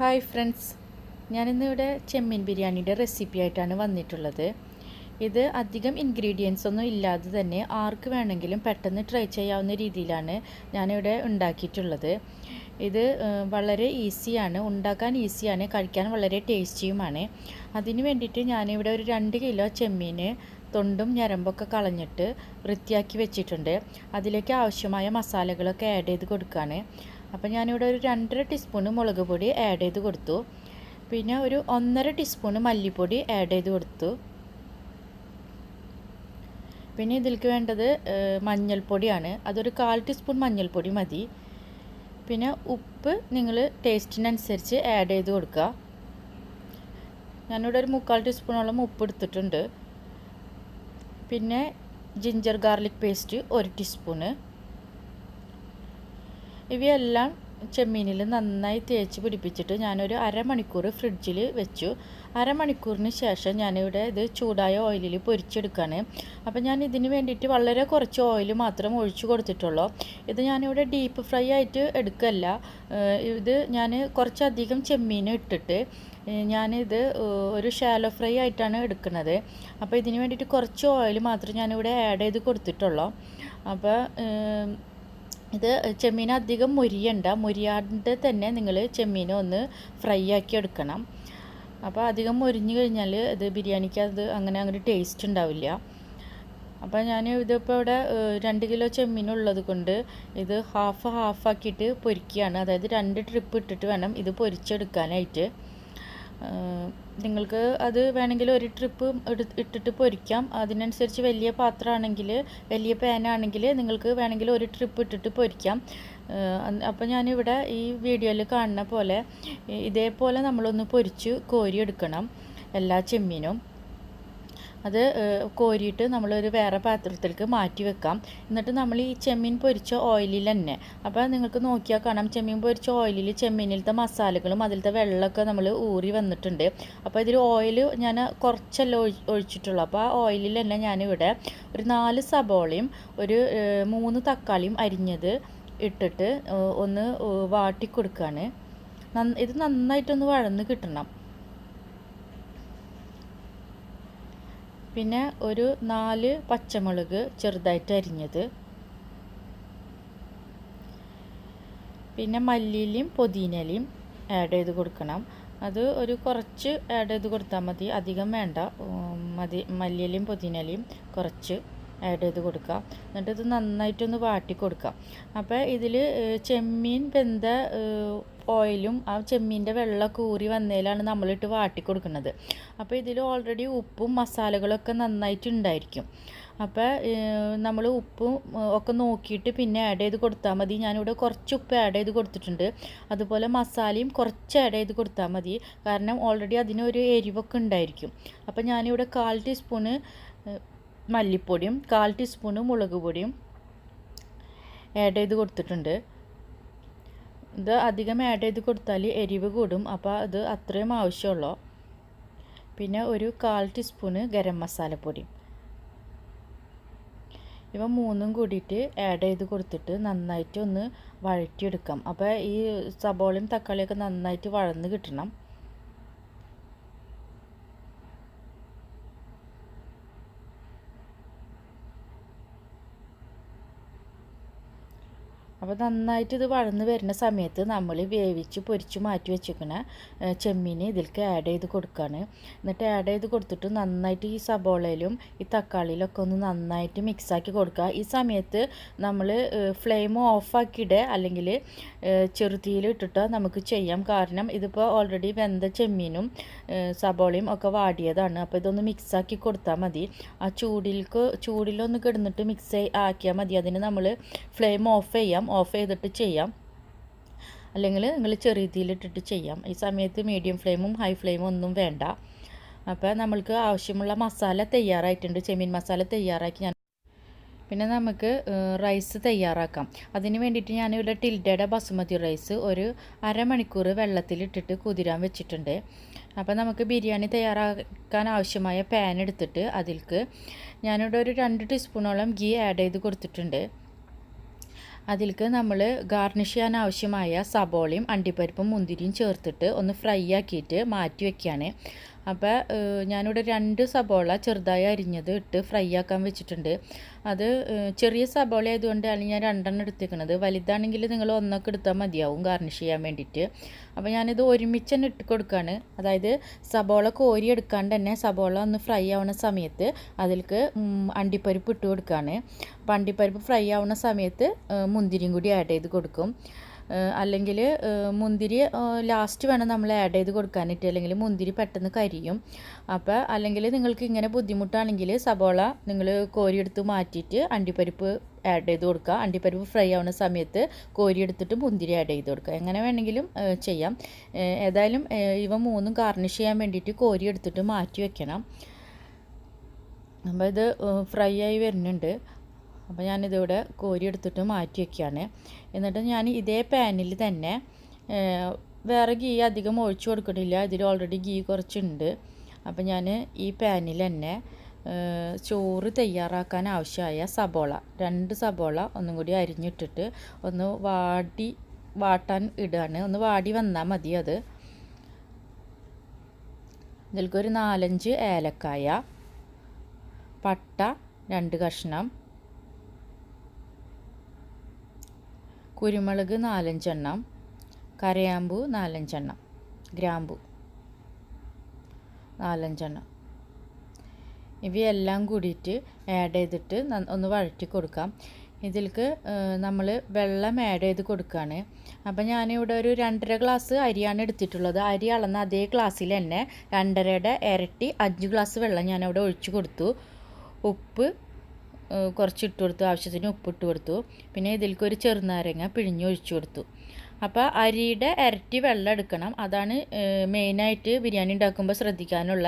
Hi friends, ഞാനിന്നിവിടെ ചെമ്മീൻ ബിരിയാണിയുടെ recipe ആയിട്ടാണ് വന്നിട്ടുള്ളത്. ഇത് അധികം ഇൻഗ്രീഡിയൻസ് ഒന്നും ഇല്ലാതെ തന്നെ ആർക്ക് വേണമെങ്കിലും പെട്ടെന്ന് ട്രൈ ചെയ്യാവുന്ന രീതിയിലാണ് ഞാനിവിടെ ഉണ്ടാക്കിയിട്ടുള്ളത്. ഇത് വളരെ ഈസിയാണ്, ഉണ്ടാക്കാൻ ഈസിയാണ്, കഴിക്കാൻ വളരെ ടേസ്റ്റിയുമാണ്. അതിന് വേണ്ടിയിട്ട് ഞാനിവിടെ ഒരു 2 കിലോ ചെമ്മീൻ തൊണ്ടും ഞരമ്പൊക്കെ കളഞ്ഞിട്ട് വൃത്തിയാക്കി വെച്ചിട്ടുണ്ട്. അതിലേക്ക് ആവശ്യമായ മസാലകളൊക്കെ ആഡ് ചെയ്ത് കൊടുക്കുകയാണ്. അപ്പോൾ ഞാനിവിടെ ഒരു 2.5 ടീസ്പൂൺ മുളക് പൊടി ആഡ് ചെയ്ത് കൊടുത്തു. പിന്നെ ഒരു 1.5 ടീസ്പൂൺ മല്ലിപ്പൊടി ആഡ് ചെയ്ത് കൊടുത്തു. പിന്നെ ഇതിലേക്ക് വേണ്ടത് മഞ്ഞൾപ്പൊടിയാണ്. അതൊരു 1/4 ടീസ്പൂൺ മഞ്ഞൾപ്പൊടി മതി. പിന്നെ ഉപ്പ് നിങ്ങൾ ടേസ്റ്റിനനുസരിച്ച് ആഡ് ചെയ്ത് കൊടുക്കുക. ഞാനിവിടെ ഒരു 3/4 ടീസ്പൂണോളം ഉപ്പ് എടുത്തിട്ടുണ്ട്. പിന്നെ ജിഞ്ചർ ഗാർലിക് പേസ്റ്റ് 1 ടീസ്പൂണ്. ഇവയെല്ലാം ചെമ്മീനിൽ നന്നായി തേച്ച് പിടിപ്പിച്ചിട്ട് ഞാനൊരു അരമണിക്കൂർ ഫ്രിഡ്ജിൽ വെച്ചു. അരമണിക്കൂറിന് ശേഷം ഞാനിവിടെ ഇത് ചൂടായ ഓയിലിൽ പൊരിച്ചെടുക്കുകയാണ്. അപ്പോൾ ഞാൻ ഇതിന് വേണ്ടിയിട്ട് വളരെ കുറച്ച് ഓയിൽ മാത്രം ഒഴിച്ചു കൊടുത്തിട്ടുള്ളൂ. ഇത് ഞാനിവിടെ ഡീപ്പ് ഫ്രൈ ആയിട്ട് എടുക്കല്ല. ഇത് ഞാൻ കുറച്ചധികം ചെമ്മീൻ ഇട്ടിട്ട് ഞാനിത് ഒരു ഷാലോ ഫ്രൈ ആയിട്ടാണ് എടുക്കുന്നത്. അപ്പോൾ ഇതിന് വേണ്ടിയിട്ട് കുറച്ച് ഓയിൽ മാത്രം ഞാനിവിടെ ആഡ് ചെയ്ത് കൊടുത്തിട്ടുള്ളൂ. അപ്പോൾ ഇത് ചെമ്മീൻ അധികം മുരിയാണ്ട് തന്നെ നിങ്ങൾ ചെമ്മീനെ ഒന്ന് ഫ്രൈ ആക്കി എടുക്കണം. അപ്പോൾ അധികം മുരിഞ്ഞു കഴിഞ്ഞാൽ ഇത് ബിരിയാണിക്ക് അത് അങ്ങനെ ടേസ്റ്റ് ഉണ്ടാവില്ല. അപ്പോൾ ഞാൻ ഇതിപ്പോൾ ഇവിടെ 2 കിലോ ചെമ്മീൻ ഉള്ളത് കൊണ്ട് ഇത് ഹാഫാക്കിയിട്ട് പൊരിക്കുകയാണ്. അതായത് 2 ട്രിപ്പ് ഇട്ടിട്ട് വേണം ഇത് പൊരിച്ചെടുക്കാനായിട്ട്. നിങ്ങൾക്ക് അത് വേണമെങ്കിൽ ഒരു ട്രിപ്പ് ഇട്ടിട്ട് പൊരിക്കാം. അതിനനുസരിച്ച് വലിയ പാത്രമാണെങ്കിൽ, വലിയ പാനാണെങ്കിൽ നിങ്ങൾക്ക് വേണമെങ്കിൽ ഒരു ട്രിപ്പ് ഇട്ടിട്ട് പൊരിക്കാം. അപ്പോൾ ഞാനിവിടെ ഈ വീഡിയോയിൽ കാണുന്ന പോലെ ഇതേപോലെ നമ്മളൊന്ന് പൊരിച്ച് കോരിയെടുക്കണം എല്ലാ ചെമ്മീനും. അത് കോരിയിട്ട് നമ്മളൊരു വേറെ പാത്രത്തിലേക്ക് മാറ്റി വെക്കാം. എന്നിട്ട് നമ്മൾ ഈ ചെമ്മീൻ പൊരിച്ച ഓയിലിൽ തന്നെ, അപ്പോൾ നിങ്ങൾക്ക് നോക്കിയാൽ കാണാം ചെമ്മീൻ പൊരിച്ച ഓയിലിൽ ചെമ്മീനിലത്തെ മസാലകളും അതിലത്തെ വെള്ളമൊക്കെ നമ്മൾ ഊറി വന്നിട്ടുണ്ട്. അപ്പോൾ ഇതിൽ ഓയിൽ ഞാൻ കുറച്ചല്ല ഒഴിച്ചിട്ടുള്ളൂ. അപ്പോൾ ആ ഓയിലിൽ തന്നെ ഞാനിവിടെ ഒരു 4 സബോളയും ഒരു 3 തക്കാളിയും അരിഞ്ഞത് ഇട്ടിട്ട് ഒന്ന് വാട്ടി കൊടുക്കുകയാണ്. ഇത് നന്നായിട്ടൊന്ന് വഴന്ന് കിട്ടണം. പിന്നെ ഒരു 4 പച്ചമുളക് ചെറുതായിട്ട് അരിഞ്ഞത്, പിന്നെ മല്ലിയിലയും പുതിനയിലയും ആഡ് ചെയ്ത് കൊടുക്കണം. അത് ഒരു കുറച്ച് ആഡ് ചെയ്ത് കൊടുത്താൽ മതി, അധികം വേണ്ട. മല്ലിയിലയും പുതിനയിലയും കുറച്ച് ആഡ് ചെയ്ത് കൊടുക്കാം. എന്നിട്ട് ഇത് നന്നായിട്ടൊന്ന് വാട്ടി കൊടുക്കാം. അപ്പോൾ ഇതിൽ ചെമ്മീൻ വെന്ത ഓയിലും ആ ചെമ്മീൻ്റെ വെള്ളമൊക്കെ ഊറി വന്നതിലാണ് നമ്മളിട്ട് വാട്ടി കൊടുക്കുന്നത്. അപ്പോൾ ഇതിൽ ഓൾറെഡി ഉപ്പും മസാലകളൊക്കെ നന്നായിട്ട് ഉണ്ടായിരിക്കും. അപ്പോൾ നമ്മൾ ഉപ്പും ഒക്കെ നോക്കിയിട്ട് പിന്നെ ആഡ് ചെയ്ത് കൊടുത്താൽ മതി. ഞാനിവിടെ കുറച്ച് ഉപ്പ് ആഡ് ചെയ്ത് കൊടുത്തിട്ടുണ്ട്. അതുപോലെ മസാലയും കുറച്ച് ആഡ് ചെയ്ത് കൊടുത്താൽ മതി, കാരണം ഓൾറെഡി അതിനൊരു എരിവൊക്കെ ഉണ്ടായിരിക്കും. അപ്പോൾ ഞാനിവിടെ 1/4 ടീസ്പൂണ് മല്ലിപ്പൊടിയും 1/4 ടീസ്പൂണ് മുളക് പൊടിയും ആഡ് ചെയ്ത് കൊടുത്തിട്ടുണ്ട്. ഇത് അധികം ആഡ് ചെയ്ത് കൊടുത്താൽ എരിവ് കൂടും, അപ്പോൾ അത് അത്രയും ആവശ്യമുള്ളൂ. പിന്നെ ഒരു 1/4 ടീസ്പൂണ് ഗരം മസാലപ്പൊടി. ഇവ 3ഉം കൂടിയിട്ട് ആഡ് ചെയ്ത് കൊടുത്തിട്ട് നന്നായിട്ട് ഒന്ന് വഴറ്റിയെടുക്കാം. അപ്പോൾ ഈ സബോളയും തക്കാളിയൊക്കെ നന്നായിട്ട് വഴന്ന് കിട്ടണം. അപ്പോൾ നന്നായിട്ട് ഇത് വഴന്ന് വരുന്ന സമയത്ത് നമ്മൾ വേവിച്ച് പൊരിച്ച് മാറ്റി വെച്ചിരിക്കുന്ന ചെമ്മീൻ ഇതിലേക്ക് ആഡ് ചെയ്ത് കൊടുക്കുകയാണ്. എന്നിട്ട് ആഡ് ചെയ്ത് കൊടുത്തിട്ട് നന്നായിട്ട് ഈ സബോളയിലും ഈ തക്കാളിയിലൊക്കെ ഒന്ന് നന്നായിട്ട് മിക്സാക്കി കൊടുക്കുക. ഈ സമയത്ത് നമ്മൾ ഫ്ലെയിം ഓഫാക്കിയിടുക, അല്ലെങ്കിൽ ചെറുതീയിൽ ഇട്ടിട്ട് നമുക്ക് ചെയ്യാം. കാരണം ഇതിപ്പോൾ ഓൾറെഡി വെന്ത ചെമ്മീനും സബോളയും ഒക്കെ വാടിയതാണ്. അപ്പോൾ ഇതൊന്ന് മിക്സാക്കി കൊടുത്താൽ മതി. ആ ചൂടിലൊന്ന് കിടന്നിട്ട് മിക്സ് ആക്കിയാൽ മതി. അതിന് നമ്മൾ ഫ്ലെയിം ഓഫ് ചെയ്തിട്ട് ചെയ്യാം, അല്ലെങ്കിൽ നിങ്ങൾ ചെറിയ തീയിലിട്ടിട്ട് ചെയ്യാം. ഈ സമയത്ത് മീഡിയം ഫ്ലെയിമും ഹൈ ഫ്ലെയിമും ഒന്നും വേണ്ട. അപ്പോൾ നമ്മൾക്ക് ആവശ്യമുള്ള മസാല തയ്യാറായിട്ടുണ്ട്. ചെമ്മീൻ മസാല തയ്യാറാക്കി പിന്നെ നമുക്ക് റൈസ് തയ്യാറാക്കാം. അതിന് വേണ്ടിയിട്ട് ഞാനിവിടെ ടിൽഡയുടെ ബസുമതി റൈസ് ഒരു അരമണിക്കൂർ വെള്ളത്തിലിട്ടിട്ട് കുതിരാൻ വെച്ചിട്ടുണ്ട്. അപ്പോൾ നമുക്ക് ബിരിയാണി തയ്യാറാക്കാൻ ആവശ്യമായ പാൻ എടുത്തിട്ട് അതിലേക്ക് ഞാനിവിടെ ഒരു 2 ടീസ്പൂണോളം ഗീ ആഡ് ചെയ്ത് കൊടുത്തിട്ടുണ്ട്. അതിലേക്ക് നമ്മൾ ഗാർണിഷ് ചെയ്യാൻ ആവശ്യമായ സബോളയും അണ്ടിപ്പരിപ്പും മുന്തിരിയും ചേർത്തിട്ട് ഒന്ന് ഫ്രൈ ആക്കിയിട്ട് മാറ്റി വയ്ക്കുകയാണ്. അപ്പോൾ ഞാനിവിടെ 2 സബോള ചെറുതായി അരിഞ്ഞത് ഇട്ട് ഫ്രൈ ആക്കാൻ വെച്ചിട്ടുണ്ട്. അത് ചെറിയ സബോള ആയതുകൊണ്ട് അല്ലെങ്കിൽ ഞാൻ 2 എടുത്തേക്കുന്നത്. വലുതാണെങ്കിൽ നിങ്ങൾ 1 എടുത്താൽ മതിയാവും ഗാർണിഷ് ചെയ്യാൻ വേണ്ടിയിട്ട്. അപ്പോൾ ഞാനിത് ഒരുമിച്ച് തന്നെ ഇട്ട് കൊടുക്കുകയാണ്. അതായത് സബോള കോരി എടുക്കാണ്ട് തന്നെ സബോള ഒന്ന് ഫ്രൈ ആവുന്ന സമയത്ത് അതിലേക്ക് അണ്ടിപ്പരിപ്പ് ഇട്ട് കൊടുക്കുകയാണ്. അപ്പോൾ അണ്ടിപ്പരിപ്പ് ഫ്രൈ ആവുന്ന സമയത്ത് മുന്തിരിയും കൂടി ആഡ് ചെയ്ത് കൊടുക്കും. അല്ലെങ്കിൽ മുന്തിരി ലാസ്റ്റ് വേണം നമ്മൾ ആഡ് ചെയ്ത് കൊടുക്കാനായിട്ട്, അല്ലെങ്കിൽ മുന്തിരി പെട്ടെന്ന് കരിയും. അപ്പോൾ അല്ലെങ്കിൽ നിങ്ങൾക്ക് ഇങ്ങനെ ബുദ്ധിമുട്ടാണെങ്കിൽ സബോള നിങ്ങൾ കോരിയെടുത്ത് മാറ്റിയിട്ട് അണ്ടിപ്പരിപ്പ് ആഡ് ചെയ്ത് കൊടുക്കുക. അണ്ടിപ്പരിപ്പ് ഫ്രൈ ആവുന്ന സമയത്ത് കോരിയെടുത്തിട്ട് മുന്തിരി ആഡ് ചെയ്ത് കൊടുക്കുക. എങ്ങനെ വേണമെങ്കിലും ചെയ്യാം. ഏതായാലും ഇവ 3 ഗാർണിഷ് ചെയ്യാൻ വേണ്ടിയിട്ട് കോരിയെടുത്തിട്ട് മാറ്റി വെക്കണം. അപ്പോൾ ഇത് ഫ്രൈ ആയി വരുന്നുണ്ട്. അപ്പോൾ ഞാനിതിവിടെ കോരിയെടുത്തിട്ട് മാറ്റി വയ്ക്കുകയാണ്. എന്നിട്ട് ഞാൻ ഇതേ പാനിൽ തന്നെ വേറെ ഗീ അധികം ഒഴിച്ചു കൊടുക്കണില്ല, ഇതിൽ ഓൾറെഡി ഗീ കുറച്ചുണ്ട്. അപ്പോൾ ഞാൻ ഈ പാനിൽ തന്നെ ചോറ് തയ്യാറാക്കാൻ ആവശ്യമായ സബോള 2 സബോള ഒന്നും കൂടി അരിഞ്ഞിട്ടിട്ട് ഒന്ന് വാട്ടാൻ ഇടുകയാണ്. ഒന്ന് വാടി വന്നാൽ മതി. അത് ഇതിൽക്കൊരു 4-5 ഏലക്കായ, പട്ട 2 കഷ്ണം, കുരുമുളക് 4-5 എണ്ണം, കരയാമ്പൂ 4-5 എണ്ണം, ഗ്രാമ്പൂ 4-5 എണ്ണം. ഇവയെല്ലാം കൂടിയിട്ട് ആഡ് ചെയ്തിട്ട് ഒന്ന് വഴറ്റി കൊടുക്കാം. ഇതിലേക്ക് നമ്മൾ വെള്ളം ആഡ് ചെയ്ത് കൊടുക്കുകയാണ്. അപ്പോൾ ഞാനിവിടെ ഒരു 2.5 ഗ്ലാസ് അരിയാണ് എടുത്തിട്ടുള്ളത്. അരി അളന്ന അതേ ഗ്ലാസ്സിൽ തന്നെ 2.5യുടെ ഇരട്ടി 5 ഗ്ലാസ് വെള്ളം ഞാനവിടെ ഒഴിച്ചു കൊടുത്തു. ഉപ്പ് കുറച്ച് ഇട്ട് കൊടുത്തു, ആവശ്യത്തിന് ഉപ്പ് ഇട്ട് കൊടുത്തു. പിന്നെ ഇതിലേക്ക് ഒരു ചെറുനാരങ്ങ പിഴിഞ്ഞ് ഒഴിച്ചു കൊടുത്തു. അപ്പോൾ അരിയുടെ ഇരട്ടി വെള്ളം എടുക്കണം. അതാണ് മെയിനായിട്ട് ബിരിയാണി ഉണ്ടാക്കുമ്പോൾ ശ്രദ്ധിക്കാനുള്ള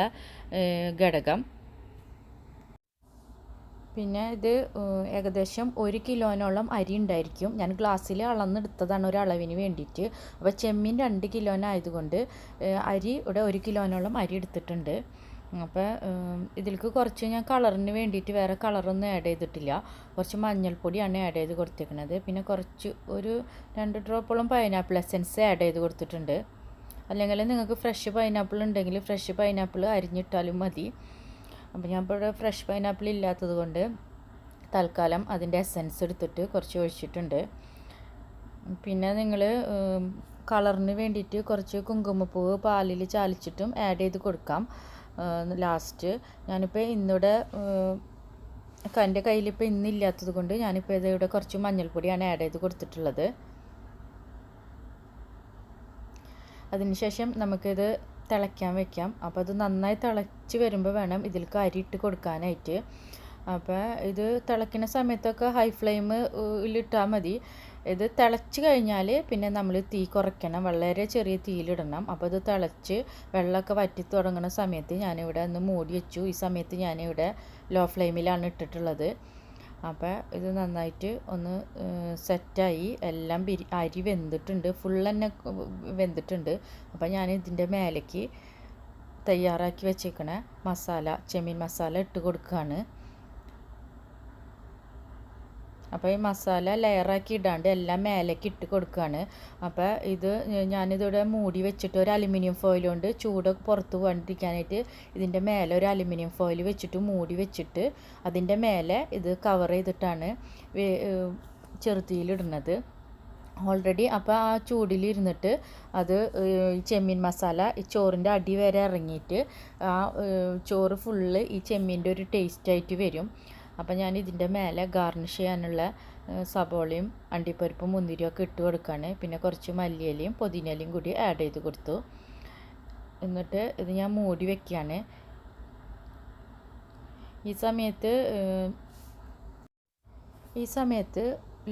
ഘടകം. പിന്നെ ഇത് ഏകദേശം 1 കിലോനോളം അരി ഉണ്ടായിരിക്കും. ഞാൻ ഗ്ലാസ്സിൽ അളന്നെടുത്തതാണ് ഒരളവിന് വേണ്ടിയിട്ട്. അപ്പോൾ ചെമ്മീൻ 2 കിലോനായതുകൊണ്ട് അരി ഇവിടെ 1 കിലോനോളം അരി എടുത്തിട്ടുണ്ട്. അപ്പോൾ ഇതിലേക്ക് കുറച്ച് ഞാൻ കളറിന് വേണ്ടിയിട്ട് വേറെ കളറൊന്നും ആഡ് ചെയ്തിട്ടില്ല. കുറച്ച് മഞ്ഞൾപ്പൊടിയാണ് ആഡ് ചെയ്ത് കൊടുത്തിരിക്കുന്നത്. പിന്നെ കുറച്ച് ഒരു 2 ഡ്രോപ്പോളം പൈനാപ്പിൾ എസൻസ് ആഡ് ചെയ്ത് കൊടുത്തിട്ടുണ്ട്. അല്ലെങ്കിൽ നിങ്ങൾക്ക് ഫ്രഷ് പൈനാപ്പിൾ ഉണ്ടെങ്കിൽ ഫ്രഷ് പൈനാപ്പിൾ അരിഞ്ഞിട്ടാലും മതി. അപ്പോൾ ഞാൻ ഇപ്പോൾ ഇവിടെ ഫ്രഷ് പൈനാപ്പിൾ ഇല്ലാത്തത് കൊണ്ട് തൽക്കാലം അതിൻ്റെ എസൻസ് എടുത്തിട്ട് കുറച്ച് ഒഴിച്ചിട്ടുണ്ട്. പിന്നെ നിങ്ങൾ കളറിന് വേണ്ടിയിട്ട് കുറച്ച് കുങ്കുമപ്പൂവ് പാലിൽ ചാലിച്ചിട്ടും ആഡ് ചെയ്ത് കൊടുക്കാം ലാസ്റ്റ്. ഞാനിപ്പോൾ ഇന്നിവിടെ എൻ്റെ കയ്യിലിപ്പോൾ ഇന്നില്ലാത്തത് കൊണ്ട് ഞാനിപ്പോൾ ഇതിവിടെ കുറച്ച് മഞ്ഞൾപ്പൊടിയാണ് ആഡ് ചെയ്ത് കൊടുത്തിട്ടുള്ളത്. അതിനുശേഷം നമുക്കിത് തിളയ്ക്കാൻ വെക്കാം. അപ്പോൾ അത് നന്നായി തിളച്ച് വരുമ്പോൾ വേണം ഇതിലേക്ക് അരി ഇട്ട് കൊടുക്കാനായിട്ട്. അപ്പോൾ ഇത് തിളയ്ക്കുന്ന സമയത്തൊക്കെ ഹൈ ഫ്ലെയിമിലിട്ടാൽ മതി. ഇത് തിളച്ച് കഴിഞ്ഞാൽ പിന്നെ നമ്മൾ തീ കുറയ്ക്കണം, വളരെ ചെറിയ തീയിലിടണം. അപ്പോൾ ഇത് തിളച്ച് വെള്ളമൊക്കെ വറ്റി തുടങ്ങുന്ന സമയത്ത് ഞാനിവിടെ ഒന്ന് മൂടി വെച്ചു. ഈ സമയത്ത് ഞാനിവിടെ ലോ ഫ്ലെയിമിലാണ് ഇട്ടിട്ടുള്ളത്. അപ്പോൾ ഇത് നന്നായിട്ട് ഒന്ന് സെറ്റായി. എല്ലാം അരി വെന്തിട്ടുണ്ട്, ഫുൾ തന്നെ വെന്തിട്ടുണ്ട്. അപ്പോൾ ഞാൻ ഇതിൻ്റെ മേലേക്ക് തയ്യാറാക്കി വെച്ചേക്കണ മസാല, ചെമ്മീൻ മസാല ഇട്ട് കൊടുക്കുകയാണ്. അപ്പോൾ ഈ മസാല ലെയറാക്കി ഇടാണ്ട് എല്ലാം മേലേക്ക് ഇട്ട് കൊടുക്കുകയാണ്. അപ്പോൾ ഇത് ഞാനിതിവിടെ മൂടി വെച്ചിട്ട് ഒരു അലുമിനിയം ഫോയിൽ കൊണ്ട് ചൂട് പുറത്ത് പോകാണ്ടിരിക്കാനായിട്ട് ഇതിൻ്റെ മേലെ ഒരു അലുമിനിയം ഫോയിൽ വെച്ചിട്ട് മൂടി വെച്ചിട്ട് അതിൻ്റെ മേലെ ഇത് കവർ ചെയ്തിട്ടാണ് ചെറുതീയിലിടുന്നത് ഓൾറെഡി. അപ്പോൾ ആ ചൂടിലിരുന്നിട്ട് അത് ചെമ്മീൻ മസാല ഈ ചോറിൻ്റെ അടി വരെ ഇറങ്ങിയിട്ട് ആ ചോറ് ഫുള്ള് ഈ ചെമ്മീൻ്റെ ഒരു ടേസ്റ്റായിട്ട് വരും. അപ്പോൾ ഞാൻ ഇതിൻ്റെ മേലെ ഗാർണിഷ് ചെയ്യാനുള്ള സബോളയും അണ്ടിപ്പരിപ്പും മുന്തിരിയും ഒക്കെ ഇട്ട് കൊടുക്കുകയാണ്. പിന്നെ കുറച്ച് മല്ലിയിലയും പുതിനയിലയും കൂടി ആഡ് ചെയ്ത് കൊടുത്തു. എന്നിട്ട് ഇത് ഞാൻ മൂടി വയ്ക്കുകയാണ്. ഈ സമയത്ത്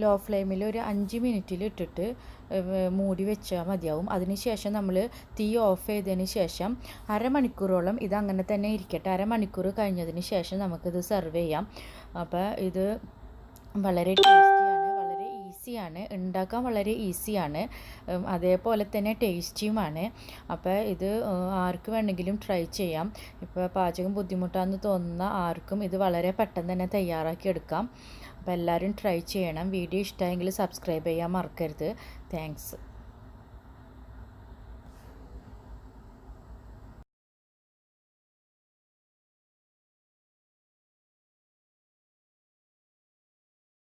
ലോ ഫ്ലെയിമിൽ ഒരു 5 മിനിറ്റിൽ ഇട്ടിട്ട് മൂടി വെച്ചാൽ മതിയാവും. അതിനുശേഷം നമ്മൾ തീ ഓഫ് ചെയ്തതിന് ശേഷം അരമണിക്കൂറോളം ഇത് അങ്ങനെ തന്നെ ഇരിക്കട്ടെ. അരമണിക്കൂർ കഴിഞ്ഞതിന് ശേഷം നമുക്കിത് സെർവ് ചെയ്യാം. അപ്പോൾ ഇത് വളരെ ടേസ്റ്റിയാണ്, വളരെ ഈസിയാണ് ഉണ്ടാക്കാൻ, വളരെ ഈസിയാണ്, അതേപോലെ തന്നെ ടേസ്റ്റിയുമാണ്. അപ്പോൾ ഇത് ആർക്ക് വേണമെങ്കിലും ട്രൈ ചെയ്യാം. ഇപ്പോൾ പാചകം ബുദ്ധിമുട്ടാണെന്ന് തോന്നുന്ന ആർക്കും ഇത് വളരെ പെട്ടെന്ന് തന്നെ തയ്യാറാക്കി എടുക്കാം. അപ്പോൾ എല്ലാവരും ട്രൈ ചെയ്യണം. വീഡിയോ ഇഷ്ടമായെങ്കിൽ സബ്സ്ക്രൈബ് ചെയ്യാൻ മറക്കരുത്. താങ്ക്സ്.